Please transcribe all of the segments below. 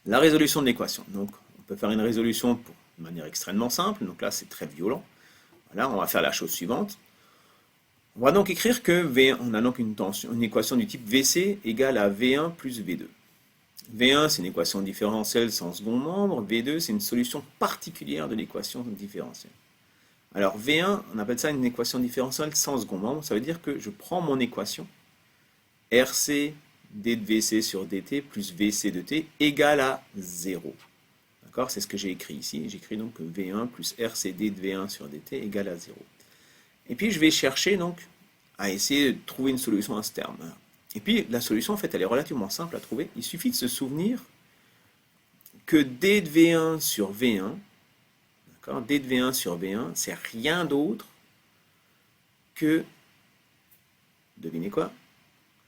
La résolution de l'équation. Donc, on peut faire une résolution de manière extrêmement simple. Donc là, c'est très violent. Voilà, on va faire la chose suivante. On va donc écrire que V1, on a donc une équation du type VC égale à V1 plus V2. V1, c'est une équation différentielle sans second membre. V2, c'est une solution particulière de l'équation différentielle. Alors V1, on appelle ça une équation différentielle sans second membre. Ça veut dire que je prends mon équation RC d de VC sur dt plus VC de t égale à 0. D'accord? C'est ce que j'ai écrit ici. J'écris donc que V1 plus RC d de V1 sur dt égale à 0. Et puis je vais chercher donc à essayer de trouver une solution à ce terme. Et puis la solution, en fait, elle est relativement simple à trouver. Il suffit de se souvenir que d de V1 sur V1, d'accord, d de V1 sur V1, c'est rien d'autre que, devinez quoi?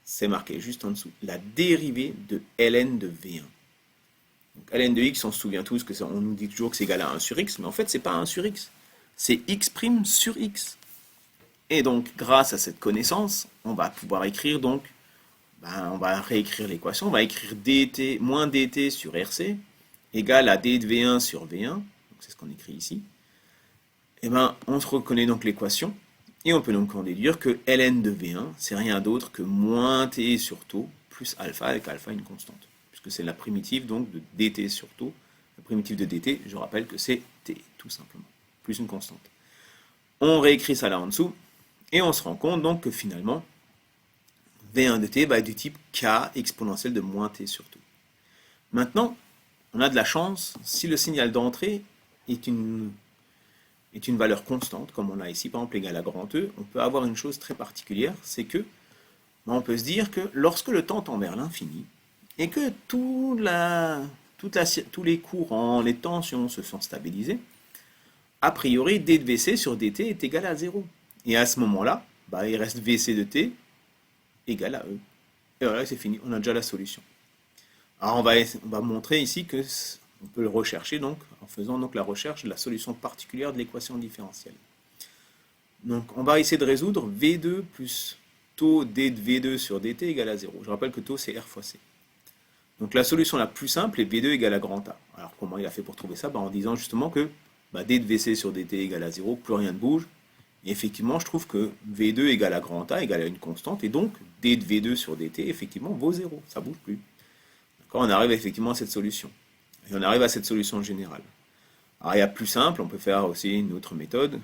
C'est marqué juste en dessous, la dérivée de ln de V1. Donc ln de x, on se souvient tous que on nous dit toujours que c'est égal à 1 sur x, mais en fait, c'est pas 1 sur x, c'est x' sur x. Et donc, grâce à cette connaissance, on va pouvoir écrire donc, on va réécrire l'équation, on va écrire dt moins dt sur rc égale à d de v1 sur v1, c'est ce qu'on écrit ici. Et on se reconnaît donc l'équation, et on peut donc en déduire que ln de v1, c'est rien d'autre que moins t sur tau plus alpha, avec alpha une constante, puisque c'est la primitive donc de dt sur tau. La primitive de dt, je rappelle que c'est t, tout simplement, plus une constante. On réécrit ça là en dessous, et on se rend compte donc que finalement, V1 de t va être du type k exponentielle de moins t sur tau. Maintenant, on a de la chance, si le signal d'entrée est une valeur constante, comme on a ici, par exemple égal à grand E, on peut avoir une chose très particulière, c'est que on peut se dire que lorsque le temps tend vers l'infini, et que tous les courants, les tensions se sont stabilisés, a priori, d de Vc sur dt est égal à 0. Et à ce moment-là, il reste Vc de t égale à E. Et voilà, c'est fini, on a déjà la solution. Alors on va montrer ici que on peut le rechercher donc en faisant donc la recherche de la solution particulière de l'équation différentielle. Donc on va essayer de résoudre V2 plus taux d de V2 sur dt égale à 0. Je rappelle que taux c'est R fois C. Donc la solution la plus simple est V2 égale à grand A. Alors comment il a fait pour trouver ça? En disant justement que d de Vc sur dt égale à 0, plus rien ne bouge. Et effectivement, je trouve que V2 égale à grand A égale à une constante, et donc d de V2 sur dt, effectivement, vaut 0, ça ne bouge plus. D'accord, on arrive effectivement à cette solution. Et on arrive à cette solution générale. Alors il y a plus simple, on peut faire aussi une autre méthode,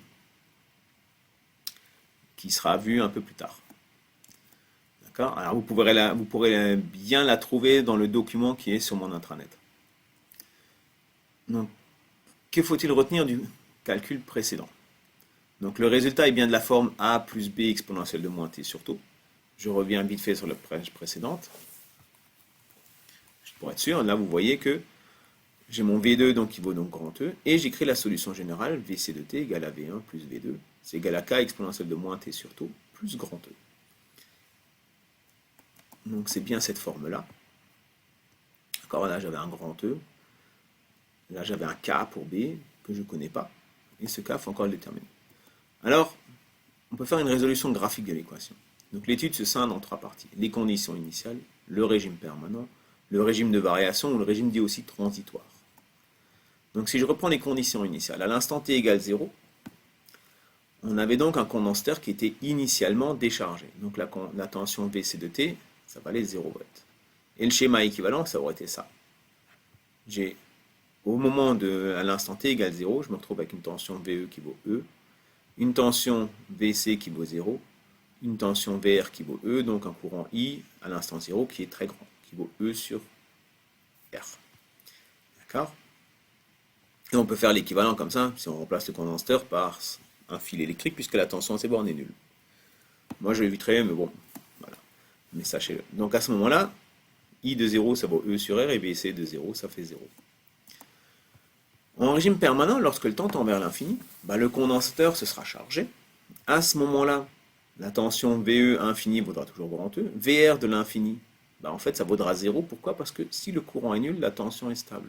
qui sera vue un peu plus tard. D'accord, alors vous pourrez bien la trouver dans le document qui est sur mon intranet. Donc, que faut-il retenir du calcul précédent? Donc le résultat est bien de la forme a plus b exponentielle de moins t sur tau. Je reviens vite fait sur la page précédente. Juste pour être sûr, là vous voyez que j'ai mon V2 donc qui vaut donc grand E, et j'écris la solution générale, Vc de t égale à V1 plus V2, c'est égal à k exponentielle de moins t sur tau plus grand E. Donc c'est bien cette forme-là. D'accord, là j'avais un grand E, là j'avais un k pour b que je ne connais pas, et ce k, il faut encore le déterminer. Alors, on peut faire une résolution graphique de l'équation. Donc l'étude se scinde en trois parties. Les conditions initiales, le régime permanent, le régime de variation ou le régime dit aussi transitoire. Donc si je reprends les conditions initiales, à l'instant t égale 0, on avait donc un condensateur qui était initialement déchargé. Donc la tension Vc de t, ça valait 0 volts. Et le schéma équivalent, ça aurait été ça. Au moment à l'instant t égale 0, je me retrouve avec une tension VE qui vaut E, une tension Vc qui vaut 0, une tension VR qui vaut E, donc un courant I à l'instant 0 qui est très grand, qui vaut E sur R. D'accord? Et on peut faire l'équivalent comme ça, si on remplace le condensateur par un fil électrique, puisque la tension à ces bornes est nulle. Moi je l'éviterai, mais bon, voilà. Mais sachez-le. Donc à ce moment-là, I de 0 ça vaut E sur R, et Vc de 0 ça fait 0. En régime permanent, lorsque le temps tend vers l'infini, le condensateur se sera chargé. À ce moment-là, la tension VE infini vaudra toujours grand E. VR de l'infini, en fait, ça vaudra 0. Pourquoi? Parce que si le courant est nul, la tension est stable.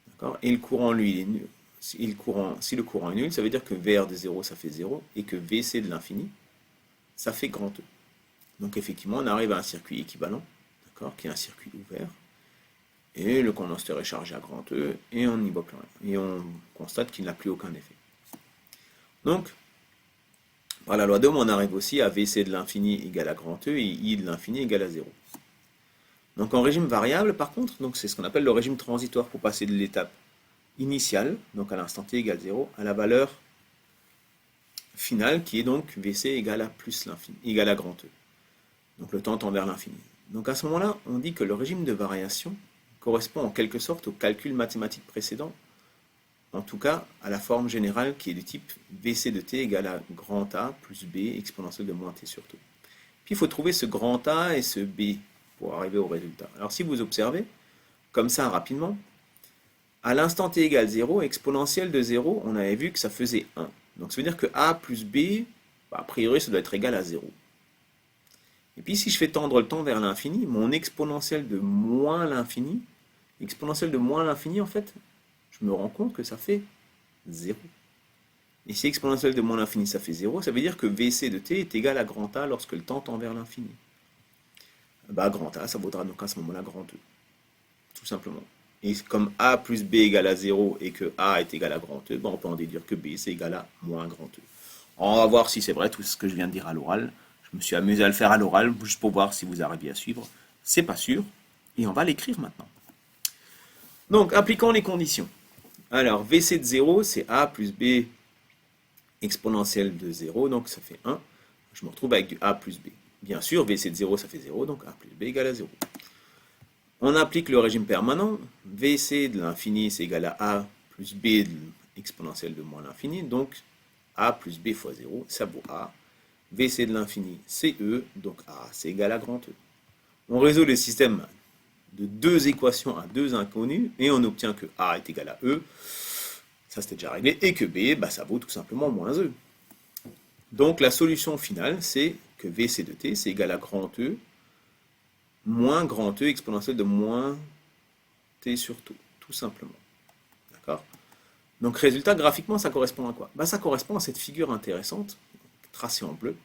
D'accord? Et le courant, lui, il est nul. Si le courant est nul, ça veut dire que VR de 0, ça fait 0, et que VC de l'infini, ça fait grand E. Donc effectivement, on arrive à un circuit équivalent, d'accord, qui est un circuit ouvert. Et le condensateur est chargé à grand E, et on n'y voit plus rien. Et on constate qu'il n'a plus aucun effet. Donc, par la loi d'Ohm, on arrive aussi à VC de l'infini égale à grand E et I de l'infini égale à 0. Donc en régime variable, par contre, donc c'est ce qu'on appelle le régime transitoire pour passer de l'étape initiale, donc à l'instant t égale 0, à la valeur finale qui est donc VC égale à plus l'infini, égale à grand E. Donc le temps tend vers l'infini. Donc à ce moment-là, on dit que le régime de variation correspond en quelque sorte au calcul mathématique précédent, en tout cas à la forme générale qui est du type VC de t égale à grand A plus B exponentielle de moins t sur t. Puis il faut trouver ce grand A et ce B pour arriver au résultat. Alors si vous observez, comme ça rapidement, à l'instant t égale 0, exponentielle de 0, on avait vu que ça faisait 1. Donc ça veut dire que A plus B, a priori ça doit être égal à 0. Et puis si je fais tendre le temps vers l'infini, mon exponentielle de moins l'infini, en fait, je me rends compte que ça fait 0. Et si exponentielle de moins l'infini ça fait 0, ça veut dire que VC de t est égal à grand A lorsque le temps tend vers l'infini. Grand A, ça vaudra donc à ce moment-là grand E. Tout simplement. Et comme A plus B égale à 0 et que A est égal à grand E, on peut en déduire que B c'est égal à moins grand E. On va voir si c'est vrai tout ce que je viens de dire à l'oral. Je me suis amusé à le faire à l'oral, juste pour voir si vous arrivez à suivre. C'est pas sûr. Et on va l'écrire maintenant. Donc, appliquons les conditions. Alors, VC de 0, c'est A plus B exponentielle de 0, donc ça fait 1. Je me retrouve avec du A plus B. Bien sûr, VC de 0, ça fait 0, donc A plus B égale à 0. On applique le régime permanent. VC de l'infini, c'est égal à A plus B de exponentielle de moins l'infini, donc A plus B fois 0, ça vaut A. VC de l'infini, c'est E, donc A, c'est égal à grand E. On résout le système de deux équations à deux inconnues, et on obtient que A est égal à E, ça c'était déjà réglé, et que B, ça vaut tout simplement moins E. Donc la solution finale, c'est que VC de t, c'est égal à grand E, moins grand E exponentielle de moins t sur tout simplement. D'accord? Donc résultat, graphiquement, ça correspond à quoi? Ça correspond à cette figure intéressante, tracée en bleu.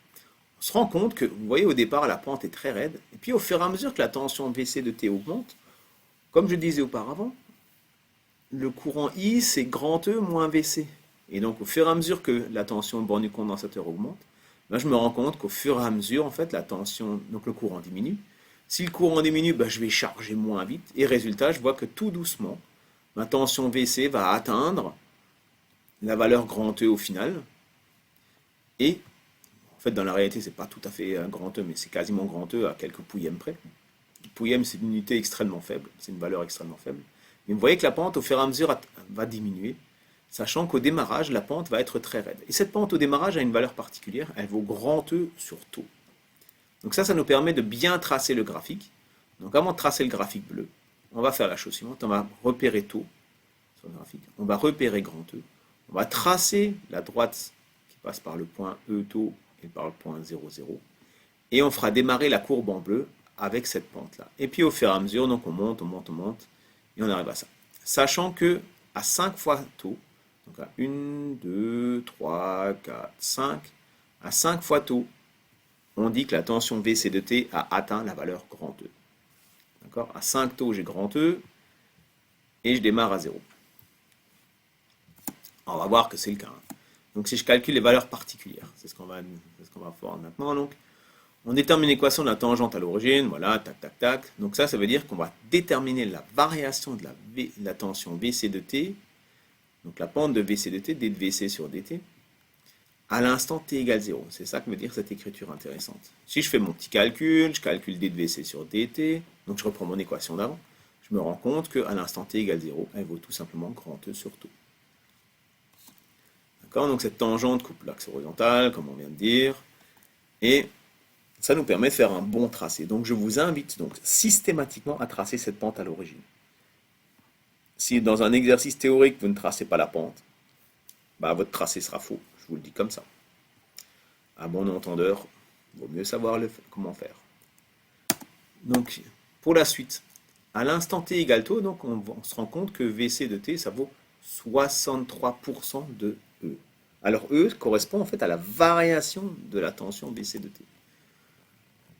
On se rend compte que, vous voyez, au départ, la pente est très raide, et puis au fur et à mesure que la tension VC de t augmente, comme je disais auparavant, le courant I, c'est grand E moins VC. Et donc, au fur et à mesure que la tension borne du condensateur augmente, je me rends compte qu'au fur et à mesure, en fait, la tension, donc le courant diminue. Si le courant diminue, je vais charger moins vite. Et résultat, je vois que tout doucement, ma tension VC va atteindre la valeur grand E au final. Et, en fait, dans la réalité, c'est pas tout à fait un grand E, mais c'est quasiment grand E à quelques pouillèmes près. Pouillème, c'est une unité extrêmement faible, c'est une valeur extrêmement faible. Mais vous voyez que la pente, au fur et à mesure, va diminuer, sachant qu'au démarrage, la pente va être très raide. Et cette pente au démarrage a une valeur particulière, elle vaut grand E sur tau. Donc ça nous permet de bien tracer le graphique. Donc avant de tracer le graphique bleu, on va faire la chose suivante, on va repérer tau sur le graphique, on va repérer grand E, on va tracer la droite qui passe par le point E tau et par le point 0, 0, et on fera démarrer la courbe en bleu avec cette pente-là. Et puis au fur et à mesure, donc on monte, et on arrive à ça. Sachant que à 5 fois tau, donc à 1, 2, 3, 4, 5, à 5 fois tau, on dit que la tension VC de t a atteint la valeur grand E. D'accord? À 5 tau, j'ai grand E, et je démarre à 0. On va voir que c'est le cas. Donc si je calcule les valeurs particulières, c'est ce qu'on va voir maintenant. Donc, on détermine l'équation de la tangente à l'origine, voilà, tac, tac, tac. Donc ça veut dire qu'on va déterminer la variation de la tension VC de t, donc la pente de VC de t, d de VC sur dt, à l'instant t égale 0. C'est ça que veut dire cette écriture intéressante. Si je fais mon petit calcul, je calcule d de VC sur dt, donc je reprends mon équation d'avant, je me rends compte qu'à l'instant t égale 0, elle vaut tout simplement grand E sur tau. D'accord? Donc cette tangente coupe l'axe horizontal, comme on vient de dire, et ça nous permet de faire un bon tracé. Donc je vous invite donc systématiquement à tracer cette pente à l'origine. Si dans un exercice théorique vous ne tracez pas la pente, votre tracé sera faux. Je vous le dis comme ça. À bon entendeur, il vaut mieux savoir comment faire. Donc pour la suite, à l'instant t égale tau, donc on se rend compte que VC de t, ça vaut 63% de E. Alors E correspond en fait à la variation de la tension VC de t.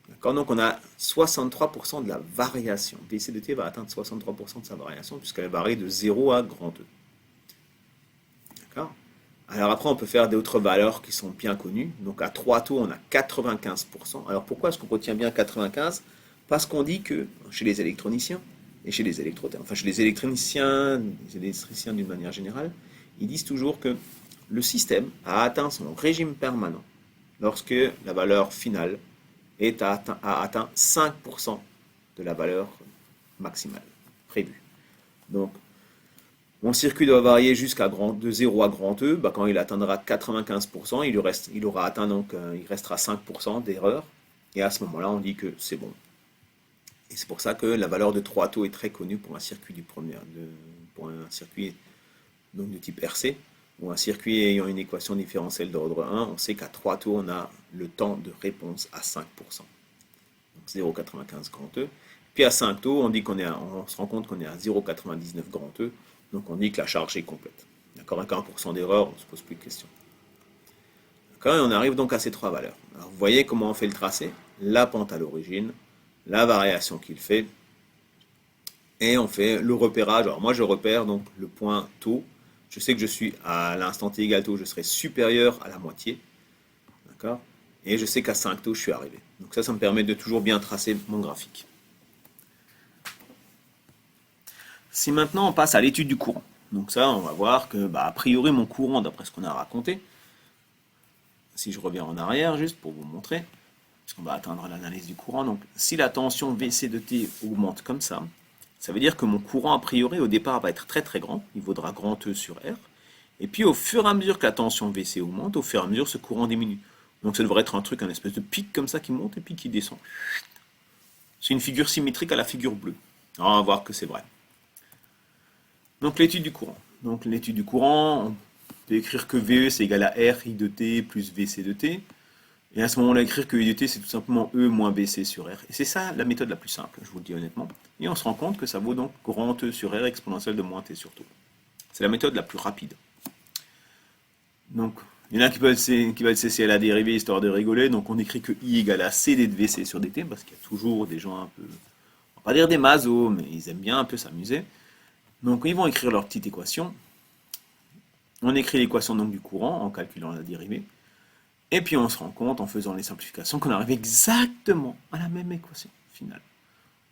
D'accord? Donc on a 63% de la variation. VC de t va atteindre 63% de sa variation puisqu'elle varie de 0 à grand E. D'accord? Alors après, on peut faire d'autres valeurs qui sont bien connues. Donc à 3 taux, on a 95%. Alors pourquoi est-ce qu'on retient bien 95? Parce qu'on dit que chez les électroniciens et chez les enfin chez les électriciens d'une manière générale, ils disent toujours que le système a atteint son régime permanent lorsque la valeur finale a atteint 5% de la valeur maximale prévue. Donc mon circuit doit varier de 0 à grand E. Bah, quand il atteindra 95%, il aura atteint donc, il restera 5% d'erreur. Et à ce moment-là, on dit que c'est bon. Et c'est pour ça que la valeur de 3 taux est très connue pour un circuit pour un circuit donc de type RC, ou un circuit ayant une équation différentielle d'ordre 1. On sait qu'à 3 taux, on a le temps de réponse à 5%. Donc 0,95 grand E. Puis à 5 taux, on se rend compte qu'on est à 0,99 grand E. Donc on dit que la charge est complète. D'accord? Avec 1% d'erreur, on ne se pose plus de questions. D'accord? Et on arrive donc à ces trois valeurs. Alors vous voyez comment on fait le tracé? La pente à l'origine, la variation qu'il fait, et on fait le repérage. Alors moi je repère donc le point taux. Je sais que je suis à l'instant t égal taux, je serai supérieur à la moitié. D'accord? Et je sais qu'à 5 taux, je suis arrivé. Donc ça me permet de toujours bien tracer mon graphique. Si maintenant on passe à l'étude du courant, donc ça on va voir que a priori mon courant, d'après ce qu'on a raconté, si je reviens en arrière juste pour vous montrer, puisqu'on va atteindre l'analyse du courant, donc si la tension VC de T augmente comme ça veut dire que mon courant a priori au départ va être très très grand, il vaudra grand E sur R, et puis au fur et à mesure que la tension VC augmente, au fur et à mesure ce courant diminue. Donc ça devrait être un truc, un espèce de pic comme ça qui monte et puis qui descend. C'est une figure symétrique à la figure bleue. Alors on va voir que c'est vrai. Donc l'étude du courant. Donc l'étude du courant, on peut écrire que VE c'est égal à R I de T plus VC de T. Et à ce moment-là, écrire que I de T c'est tout simplement E moins BC sur R. Et c'est ça la méthode la plus simple, je vous le dis honnêtement. Et on se rend compte que ça vaut donc grand E sur R exponentielle de moins T sur T. C'est la méthode la plus rapide. Donc, il y en a qui va cesser à la dérivée histoire de rigoler. Donc on écrit que I égale à CD de VC sur DT, parce qu'il y a toujours des gens un peu, on va pas dire des masos, mais ils aiment bien un peu s'amuser. Donc ils vont écrire leur petite équation. On écrit l'équation donc du courant en calculant la dérivée. Et puis on se rend compte en faisant les simplifications qu'on arrive exactement à la même équation finale.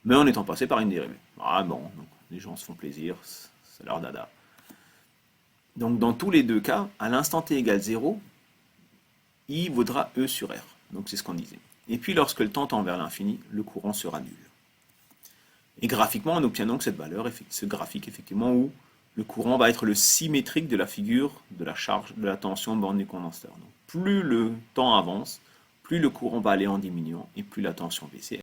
Mais en étant passé par une dérivée. Ah bon, donc les gens se font plaisir, c'est leur dada. Donc dans tous les deux cas, à l'instant t égale 0, I vaudra E sur R. Donc c'est ce qu'on disait. Et puis lorsque le temps tend vers l'infini, le courant sera nul. Et graphiquement, on obtient donc cette valeur, ce graphique effectivement, où le courant va être le symétrique de la figure de la charge, de la tension borne du condensateur. Donc plus le temps avance, plus le courant va aller en diminuant, et plus la tension baisse.